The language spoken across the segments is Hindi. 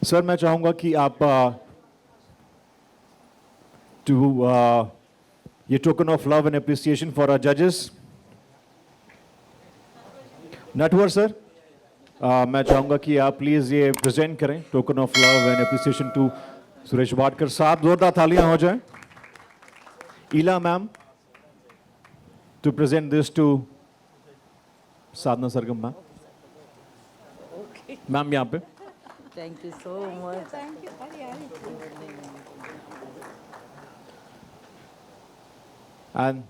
सर मैं चाहूंगा कि आप ये token of love and appreciation for our जजेस नटवर सर, मैं चाहूंगा कि आप प्लीज ये प्रेजेंट करें token of love and appreciation to Suresh Wadkar sahab. जोरदार तालियां हो जाएं। Ila ma'am to present this to Sadhana Sargam ma'am. Ma'am यहाँ पे। Thank you so much. Thank you. And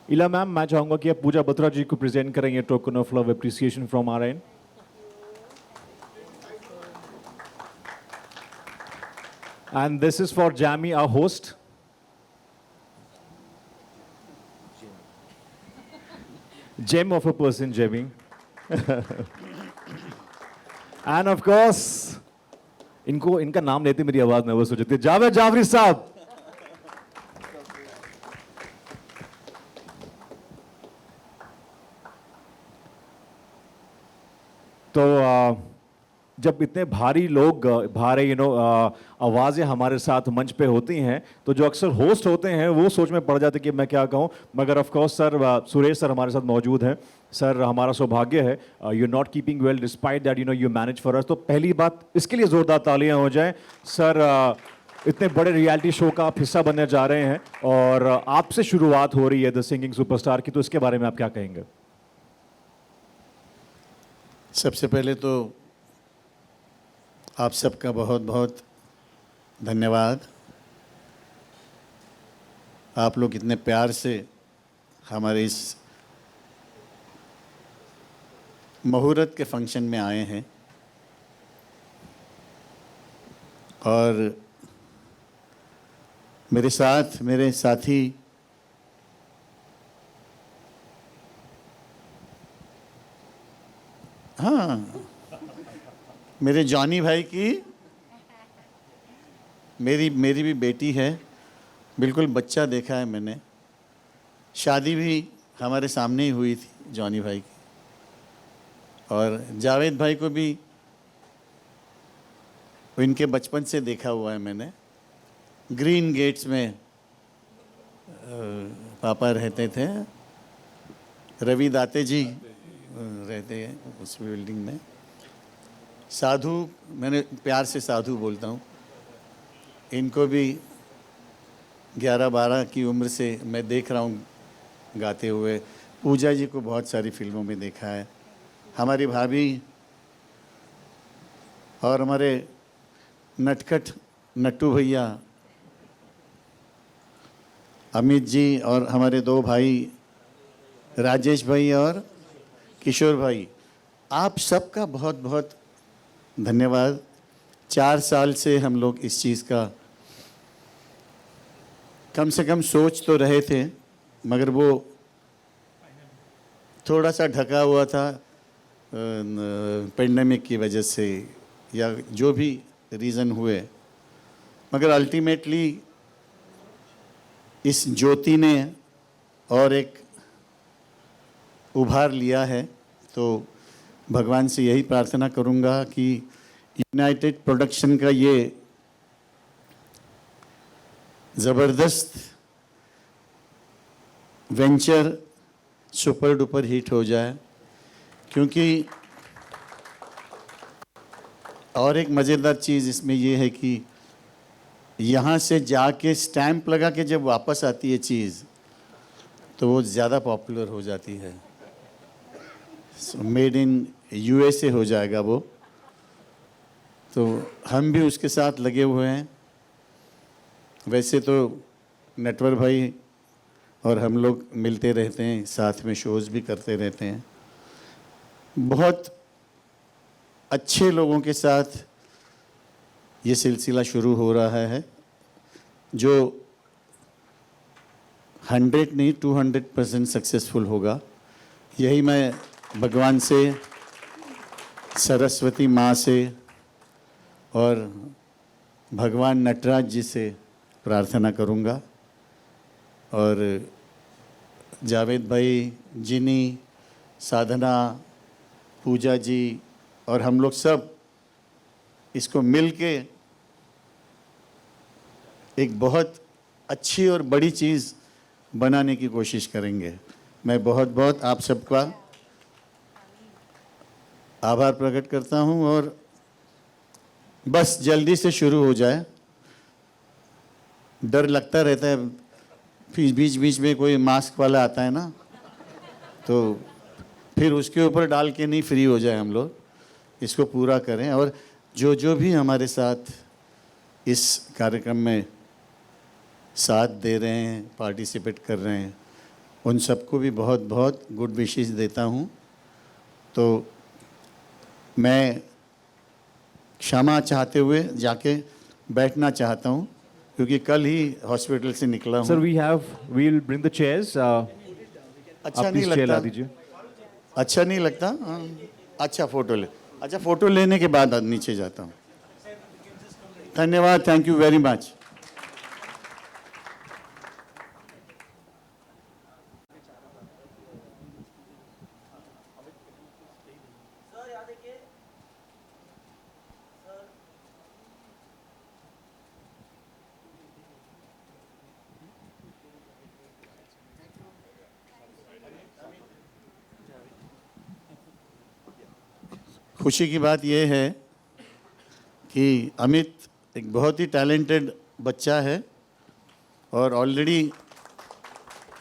Ila ma'am, मैं चाहूंगा कि आप पूजा बत्रा जी को प्रेजेंट करेंगे token of love appreciation from our and. And this is for Jamie our host. GeM of a person Jamie. End of course इनका नाम लेते मेरी आवाज नर्वस हो जाती है। जावेद जाफरी साहब। तो जब इतने भारी लोग भारी आवाज़ें हमारे साथ मंच पे होती हैं तो जो अक्सर होस्ट होते हैं वो सोच में पड़ जाते कि मैं क्या कहूँ, मगर of course sir Suresh sir हमारे साथ मौजूद हैं। सर हमारा सौभाग्य है, you are not keeping well despite that you manage for us. तो पहली बात इसके लिए ज़ोरदार तालियां हो जाएं। सर इतने बड़े रियलिटी शो का आप हिस्सा बनने जा रहे हैं और आपसे शुरुआत हो रही है द सिंगिंग सुपरस्टार की, तो इसके बारे में आप क्या कहेंगे? सबसे पहले तो आप सबका बहुत बहुत धन्यवाद। आप लोग इतने प्यार से हमारे इस मुहूर्त के फंक्शन में आए हैं और मेरे साथ मेरे साथी मेरे जॉनी भाई की मेरी भी बेटी है, बिल्कुल बच्चा देखा है मैंने। शादी भी हमारे सामने ही हुई थी जॉनी भाई की। और जावेद भाई को भी इनके बचपन से देखा हुआ है मैंने। ग्रीन गेट्स में पापा रहते थे, रवि दाते जी रहते हैं उस बिल्डिंग में। साधु, मैंने प्यार से साधु बोलता हूँ, इनको भी 11-12 की उम्र से मैं देख रहा हूँ गाते हुए। पूजा जी को बहुत सारी फिल्मों में देखा है। हमारी भाभी और हमारे नटखट नट्टू भैया अमित जी और हमारे 2 भाई राजेश भाई और किशोर भाई, आप सबका बहुत बहुत धन्यवाद। 4 साल से हम लोग इस चीज़ का कम से कम सोच तो रहे थे, मगर वो थोड़ा सा ढका हुआ था पेंडेमिक की वजह से या जो भी रीज़न हुए, मगर अल्टीमेटली इस ज्योति ने और एक उभार लिया है। तो भगवान से यही प्रार्थना करूंगा कि यूनाइटेड प्रोडक्शन का ये ज़बरदस्त वेंचर सुपर डुपर हिट हो जाए। क्योंकि और एक मज़ेदार चीज़ इसमें ये है कि यहाँ से जाके स्टैंप लगा के जब वापस आती है चीज़ तो वो ज़्यादा पॉपुलर हो जाती है। मेड इन यूएसए हो जाएगा वो। तो हम भी उसके साथ लगे हुए हैं। वैसे तो नटवर भाई और हम लोग मिलते रहते हैं, साथ में शोज़ भी करते रहते हैं। बहुत अच्छे लोगों के साथ ये सिलसिला शुरू हो रहा है जो 100 नहीं 200% सक्सेसफुल होगा। यही मैं भगवान से, सरस्वती माँ से और भगवान नटराज जी से प्रार्थना करूँगा। और जावेद भाई, जिनी, साधना, पूजा जी और हम लोग सब इसको मिल के एक बहुत अच्छी और बड़ी चीज़ बनाने की कोशिश करेंगे। मैं बहुत बहुत आप सबका आभार प्रकट करता हूं और बस जल्दी से शुरू हो जाए। डर लगता रहता है, फिर बीच बीच में कोई मास्क वाला आता है ना, तो फिर उसके ऊपर डाल के नहीं फ्री हो जाए। हम लोग इसको पूरा करें और जो जो भी हमारे साथ इस कार्यक्रम में साथ दे रहे हैं, पार्टिसिपेट कर रहे हैं, उन सबको भी बहुत बहुत गुड विशेस देता हूं। तो मैं क्षमा चाहते हुए जाके बैठना चाहता हूं, क्योंकि कल ही हॉस्पिटल से निकला Sir, हूं। we'll bring the chairs. अच्छा आप नहीं please chair ला लगता? दीजिए. अच्छा नहीं लगता? हाँ। अच्छा फोटो ले, अच्छा फोटो लेने के बाद नीचे जाता हूँ। धन्यवाद, थैंक यू वेरी मच। खुशी की बात यह है कि अमित एक बहुत ही टैलेंटेड बच्चा है और ऑलरेडी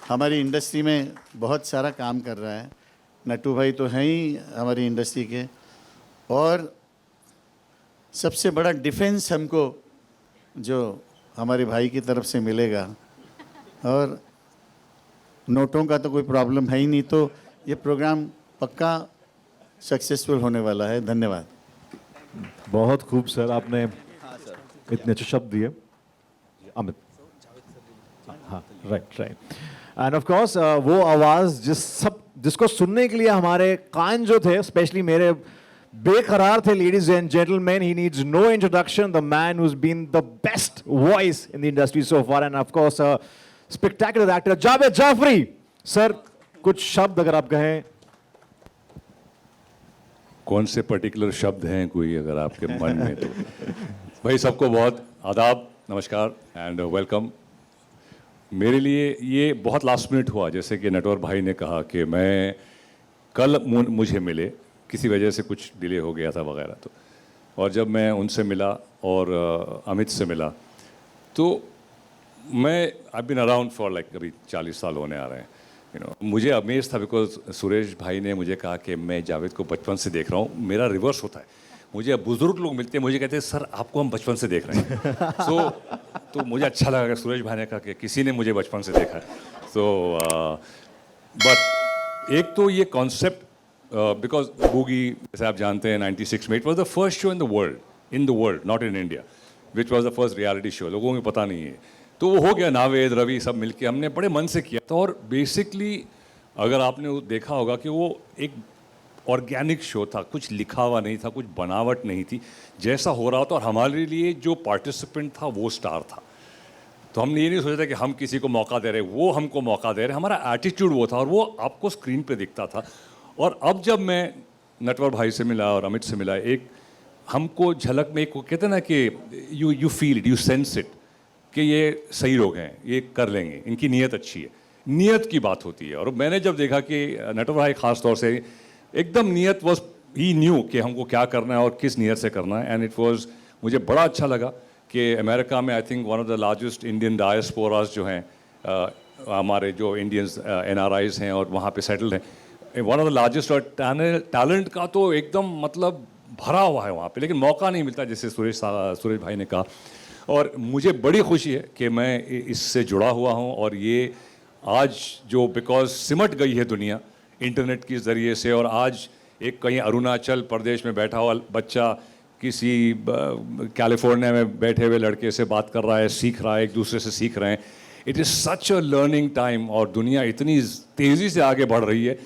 हमारी इंडस्ट्री में बहुत सारा काम कर रहा है। नट्टू भाई तो हैं ही हमारी इंडस्ट्री के, और सबसे बड़ा डिफेंस हमको जो हमारे भाई की तरफ से मिलेगा, और नोटों का तो कोई प्रॉब्लम है ही नहीं, तो ये प्रोग्राम पक्का सक्सेसफुल होने वाला है। धन्यवाद। बहुत खूब सर, आपने इतने अच्छे शब्द दिए। अमित, हाँ, right right. End of course वो आवाज़ जिसको सुनने के लिए हमारे कान जो थे, स्पेशली मेरे, बेकरार थे। Ladies and gentleman, he needs no introduction, the man who's been the best voice in the industry so far, end of course spectacular actor Javed Jaffrey. Sir, कुछ शब्द अगर आप कहें। कौन से पर्टिकुलर शब्द हैं कोई अगर आपके मन में तो? भाई सबको बहुत आदाब, नमस्कार एंड वेलकम। मेरे लिए ये बहुत लास्ट मिनट हुआ, जैसे कि नटवर भाई ने कहा कि मैं कल मुझे मिले, किसी वजह से कुछ डिले हो गया था वगैरह, तो और जब मैं उनसे मिला और अमित से मिला, तो मैं I been around for like अभी 40 साल होने आ रहे हैं। मुझे अमेज था बिकॉज सुरेश भाई ने मुझे कहा कि मैं जावेद को बचपन से देख रहा हूँ। मेरा रिवर्स होता है, मुझे बुजुर्ग लोग मिलते हैं, मुझे कहते हैं सर आपको हम बचपन से देख रहे हैं। तो मुझे अच्छा लगा कि सुरेश भाई ने कहा कि किसी ने मुझे बचपन से देखा है। तो बट एक तो ये कॉन्सेप्ट, बिकॉज बूगी जैसे आप जानते हैं 96 में it was the first show in the world not in India, which was the first reality show. लोगों को पता नहीं है, तो वो हो गया। नावेद, रवि सब मिलके हमने बड़े मन से किया था, और बेसिकली अगर आपने वो देखा होगा कि वो एक ऑर्गेनिक शो था, कुछ लिखा हुआ नहीं था, कुछ बनावट नहीं थी, जैसा हो रहा था। और हमारे लिए जो पार्टिसिपेंट था वो स्टार था। तो हमने ये नहीं सोचा था कि हम किसी को मौका दे रहे, वो हमको मौका दे रहे। हमारा एटीट्यूड वो था, और वो आपको स्क्रीन पे दिखता था। और अब जब मैं नटवर भाई से मिला और अमित से मिला, एक हमको झलक में, एक कहते हैं ना कि you feel it, you sense it कि ये सही लोग हैं, ये कर लेंगे, इनकी नीयत अच्छी है। नीयत की बात होती है। और मैंने जब देखा कि नटवर भाई ख़ास तौर से एकदम नीयत वॉज, ही न्यू कि हमको क्या करना है और किस नीयत से करना है। एंड इट वॉज, मुझे बड़ा अच्छा लगा कि अमेरिका में I think one of the largest Indian diasporas जो हैं, हमारे जो इंडियंस NRIs हैं और वहाँ पे सेटल्ड हैं, वन ऑफ द लार्जेस्ट। और टैलेंट का तो एकदम मतलब भरा हुआ है वहाँ पे, लेकिन मौका नहीं मिलता, जैसे सुरेश भाई ने कहा। और मुझे बड़ी खुशी है कि मैं इससे जुड़ा हुआ हूँ। और ये आज जो बिकॉज सिमट गई है दुनिया इंटरनेट के ज़रिए से, और आज एक कहीं अरुणाचल प्रदेश में बैठा हुआ बच्चा किसी कैलिफोर्निया में बैठे हुए लड़के से बात कर रहा है, सीख रहा है, एक दूसरे से सीख रहे हैं। It is such a learning time, और दुनिया इतनी तेज़ी से आगे बढ़ रही है,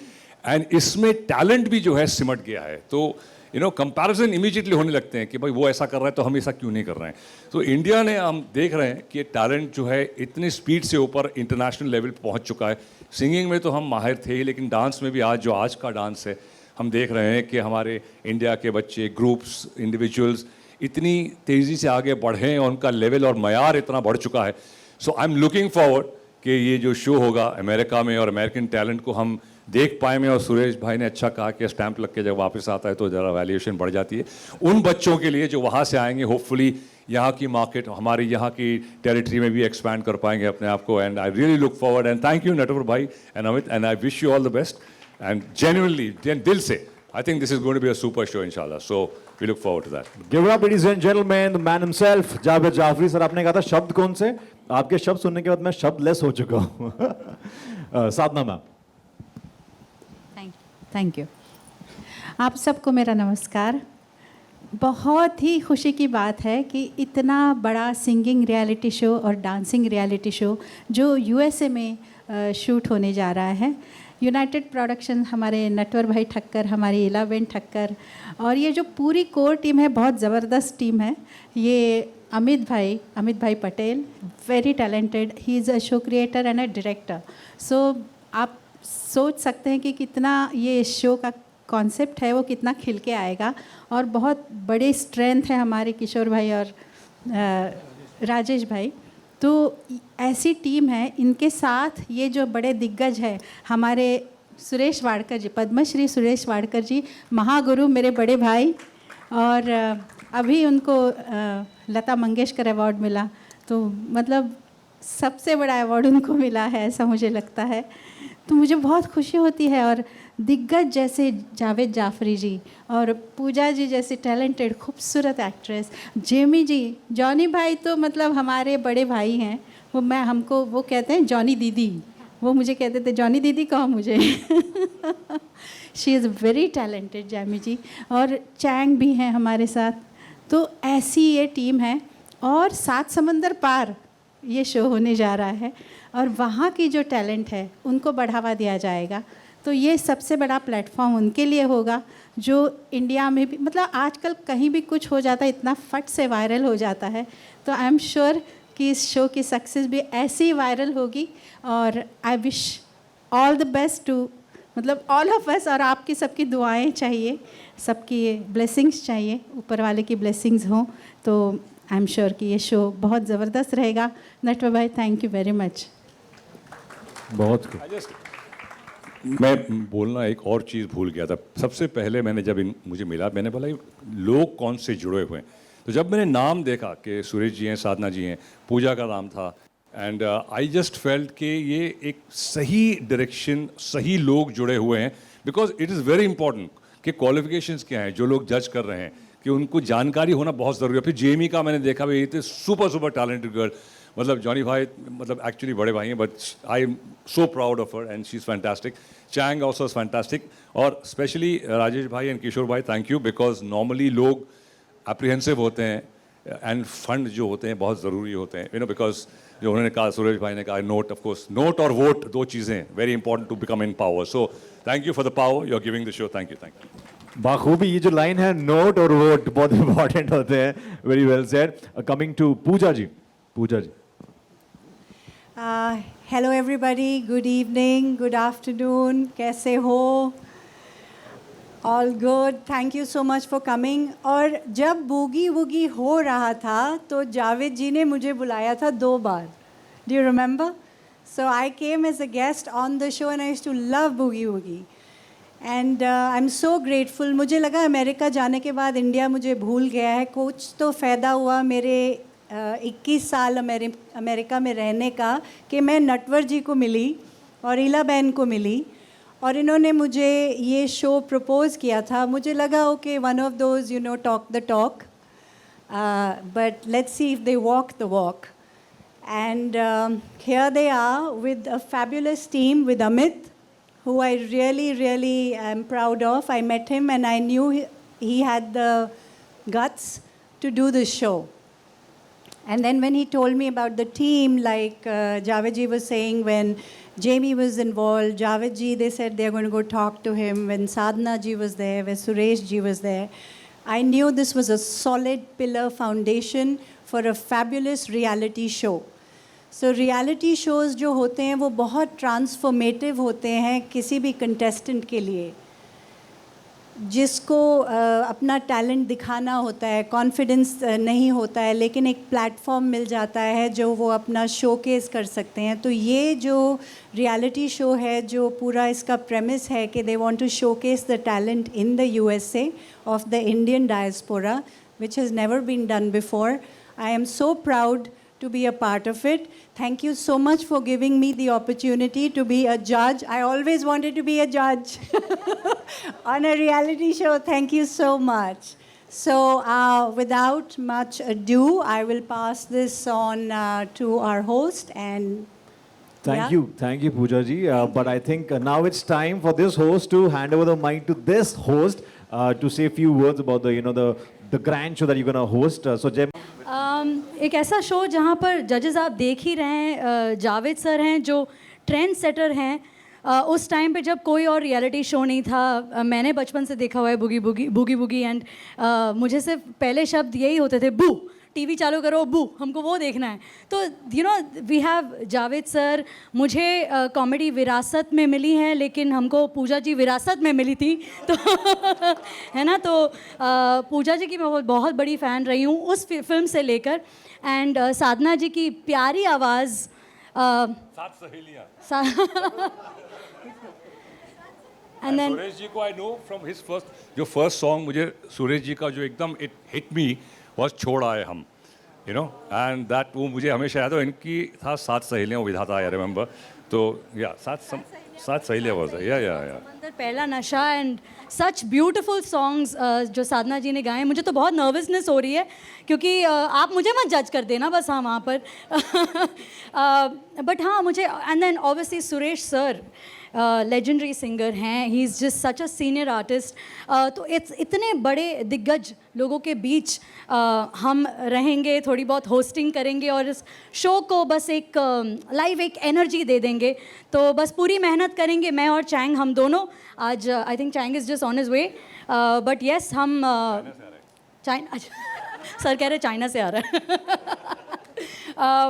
एंड इसमें टैलेंट भी जो है सिमट गया है। तो कंपैरिजन इमीडिएटली होने लगते हैं कि भाई वो ऐसा कर रहा है तो हम ऐसा क्यों नहीं कर रहे हैं। तो इंडिया ने, हम देख रहे हैं कि टैलेंट जो है इतनी स्पीड से ऊपर इंटरनेशनल लेवल पर पहुंच चुका है। सिंगिंग में तो हम माहिर थे ही, लेकिन डांस में भी आज का डांस है, हम देख रहे हैं कि हमारे इंडिया के बच्चे, ग्रुप्स, इंडिविजुअल्स इतनी तेज़ी से आगे बढ़े और उनका लेवल और मयार इतना बढ़ चुका है. सो आई एम लुकिंग फॉरवर्ड कि ये जो शो होगा अमेरिका में और अमेरिकन टैलेंट को हम देख पाएंगे. और सुरेश भाई ने अच्छा कहा कि स्टैंप लग के जब वापस आता है तो ज़रा वैल्यूएशन बढ़ जाती है उन बच्चों के लिए जो वहाँ से आएंगे. होपफुली यहाँ की मार्केट हमारी यहाँ की टेरिटरी में भी एक्सपैंड कर पाएंगे अपने आप को. And I really look forward and thank you Natwar bhai and Amit and I wish you all the best and genuinely दिल से I think this is going to be a super show इंशाल्लाह. So we look forward to that. Give it up, ladies and gentlemen, the man himself, Javed Jaffrey sir. आपने कहा था शब्द कौन से? आपके शब्द सुनने के बाद मैं शब्द लेस हो चुका हूँ. साधना मैम. Thank you. आप सबको मेरा नमस्कार. बहुत ही खुशी की बात है कि इतना बड़ा सिंगिंग रियलिटी शो और डांसिंग रियलिटी शो जो यूएसए में शूट होने जा रहा है. यूनाइटेड प्रोडक्शन, हमारे नटवर भाई ठक्कर, हमारी इलाबेन ठक्कर और ये जो पूरी कोर टीम है बहुत ज़बरदस्त टीम है. ये Amit bhai Patel, very talented. He is a show creator and a director. So आप सोच सकते हैं कि कितना ये शो का कॉन्सेप्ट है वो कितना खिल के आएगा. और बहुत बड़ी स्ट्रेंथ है हमारे किशोर भाई और राजेश भाई. तो ऐसी टीम है, इनके साथ ये जो बड़े दिग्गज है हमारे सुरेश वाडकर जी, पद्मश्री सुरेश वाडकर जी, महागुरु, मेरे बड़े भाई. और अभी उनको लता मंगेशकर अवार्ड मिला. तो मतलब सबसे बड़ा अवार्ड उनको मिला है ऐसा मुझे लगता है. तो मुझे बहुत खुशी होती है. और दिग्गज जैसे जावेद जाफरी जी और पूजा जी जैसे टैलेंटेड खूबसूरत एक्ट्रेस, जेमी जी, जॉनी भाई तो मतलब हमारे बड़े भाई हैं. वो कहते हैं जॉनी दीदी. वो मुझे कहते थे जॉनी दीदी कहो मुझे. She is very talented Jamie ji. और चैंग भी हैं हमारे साथ. तो ऐसी ये टीम है. और 7 समंदर पार ये शो होने जा रहा है और वहाँ की जो टैलेंट है उनको बढ़ावा दिया जाएगा. तो ये सबसे बड़ा प्लेटफॉर्म उनके लिए होगा जो इंडिया में भी, मतलब आजकल कहीं भी कुछ हो जाता है इतना फट से वायरल हो जाता है. तो आई एम श्योर कि इस शो की सक्सेस भी ऐसे ही वायरल होगी. और I wish all the best to, मतलब ऑल ऑफ अस. और आपकी सबकी दुआएं चाहिए, सबकी ब्लेसिंग्स चाहिए, ऊपर वाले की ब्लेसिंग्स हों. तो आई एम श्योर कि ये शो बहुत ज़बरदस्त रहेगा. नटवर भाई थैंक यू वेरी मच. बहुत मैं बोलना एक और चीज़ भूल गया था. सबसे पहले मैंने जब मुझे मिला मैंने बोला ये लोग कौन से जुड़े हुए हैं. तो जब मैंने नाम देखा कि सुरेश जी हैं, साधना जी हैं, पूजा का नाम था, एंड आई जस्ट फेल्ट कि ये एक सही डायरेक्शन, सही लोग जुड़े हुए हैं. Because it is very important कि क्वालिफिकेशंस क्या हैं जो लोग जज कर रहे हैं कि उनको जानकारी होना बहुत ज़रूरी है. फिर जेमी का मैंने देखा भाई ये सुपर टैलेंटेड गर्ल. मतलब जॉनी भाई मतलब एक्चुअली बड़े भाई हैं but I am so proud of her and she is fantastic. Chang also is fantastic. और स्पेशली राजेश भाई एंड किशोर भाई थैंक यू. बिकॉज नॉर्मली लोग अप्रीहेंसिव होते हैं एंड फंड जो होते हैं बहुत ज़रूरी होते हैं. बिकॉज जो उन्होंने कहा, सुरेश भाई ने कहा, नोट, ऑफ कोर्स नोट और वोट 2 चीज़ें very important to become in power. So thank you for the power you are giving the show. Thank you. बाखूबी ये जो लाइन है नोट और वोट बहुत इंपॉर्टेंट होते हैं. Very well said. Coming to Puja ji. Hello everybody, good evening, good afternoon, कैसे हो? All good. Thank you so much for coming. और जब बूगी वूगी हो रहा था तो जावेद जी ने मुझे बुलाया था 2 बार. Do you remember? So I came as a guest on the show and I used to love Boogie Woogie. And I am so grateful. मुझे लगा अमेरिका जाने के बाद इंडिया मुझे भूल गया है. कुछ तो फ़ायदा हुआ मेरे 21 साल अमेरिका में रहने का कि मैं नटवर जी को मिली और इला बहन को मिली और इन्होंने मुझे ये शो प्रपोज़ किया था. मुझे लगा okay one of those talk the talk but let's see if they walk the walk. And here they are with a fabulous team with Amit, who I really am proud of. I met him and I knew he had the guts to do the show. And then when he told me about the team, like Javed ji was saying, when Jamie was involved, Javed ji, they said they're going to go talk to him. When Sadhana ji was there, when Suresh ji was there, I knew this was a solid pillar foundation for a fabulous reality show. So reality shows जो होते हैं वो बहुत ट्रांसफॉर्मेटिव होते हैं किसी भी कंटेस्टेंट के लिए. जिसको अपना टैलेंट दिखाना होता है, कॉन्फिडेंस नहीं होता है, लेकिन एक प्लेटफॉर्म मिल जाता है जो वो अपना शोकेस कर सकते हैं। तो ये जो रियलिटी शो है, जो पूरा इसका प्रेमिस है कि they want to showcase the talent in the USA of the Indian diaspora, which has never been done before. I am so proud to be a part of it. Thank you so much for giving me the opportunity to be a judge. I always wanted to be a judge on a reality show. Thank you so much. So, without much ado, I will pass this on to our host and. Thank you, Pooja ji. But I think now it's time for this host to hand over the mic to this host to say a few words about the grand show that you're gonna host. So, Jay. एक ऐसा शो जहाँ पर जजेस आप देख ही रहे हैं, जावेद सर हैं जो ट्रेंड सेटर हैं। उस टाइम पे जब कोई और रियलिटी शो नहीं था, मैंने बचपन से देखा हुआ है बूगी बूगी एंड मुझे सिर्फ पहले शब्द यही होते थे, बू टीवी चालू करो, बू हमको वो देखना है। तो वी हैव जावेद सर। मुझे कॉमेडी विरासत में मिली है, लेकिन हमको पूजा जी विरासत में मिली थी, तो है ना। तो पूजा जी की मैं बहुत बड़ी फ़ैन रही हूँ उस फिल्म से लेकर। एंड साधना जी की प्यारी आवाज़, सात सहेलियां। एंड देन सुरेश जी को I know from his first song, मुझे सुरेश जी का जो एकदम इट हिट मी was छोड़ आए हम, एंड दैट वो मुझे हमेशा याद है। इनकी था सात सहेलियां विधाता, आई रिमेंबर। तो या सात सहेलियां वाज या पहला नशा एंड सच ब्यूटिफुल सॉन्ग्स जो साधना जी ने गाए। मुझे तो बहुत नर्वसनेस हो रही है क्योंकि आप मुझे मत जज कर देना बस, हाँ वहाँ पर। बट हाँ मुझे, and then obviously Suresh sir legendary singer हैं, he is just such a senior artist. तो इतने बड़े दिग्गज लोगों के बीच हम रहेंगे, थोड़ी बहुत होस्टिंग करेंगे और इस शो को बस एक लाइव एक एनर्जी दे देंगे। तो बस पूरी मेहनत करेंगे, मैं और चैंग, हम दोनों। आज I think Chang is just on his way, but yes हम चाइना सर कह रहे चाइना से आ रहा है।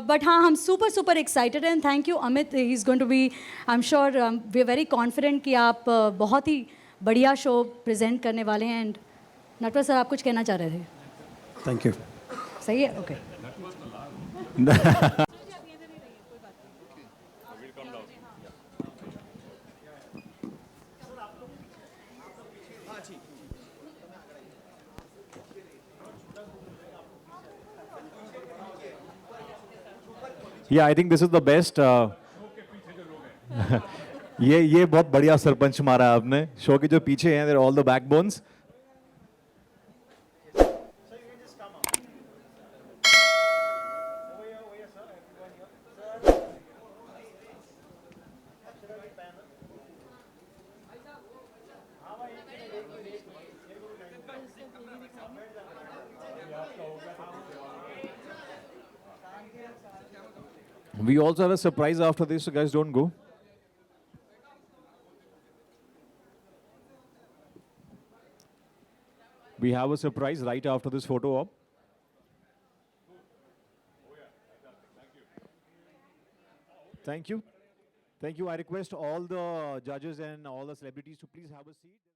बट हाँ, हम super excited and thank you Amit, he is going to B, I am sure, we are very confident कि आप बहुत ही बढ़िया शो प्रेजेंट करने वाले हैं। एंड नटवर सर, आप कुछ कहना चाह रहे थे? Thank you. सही है, okay. Yeah, I think this is the best. ये बहुत बढ़िया सरपंच मारा है आपने। शो के जो पीछे हैं, they're all the backbones. We also have a surprise after this, so guys, don't go. We have a surprise right after this photo op. Thank you. Thank you. I request all the judges and all the celebrities to please have a seat.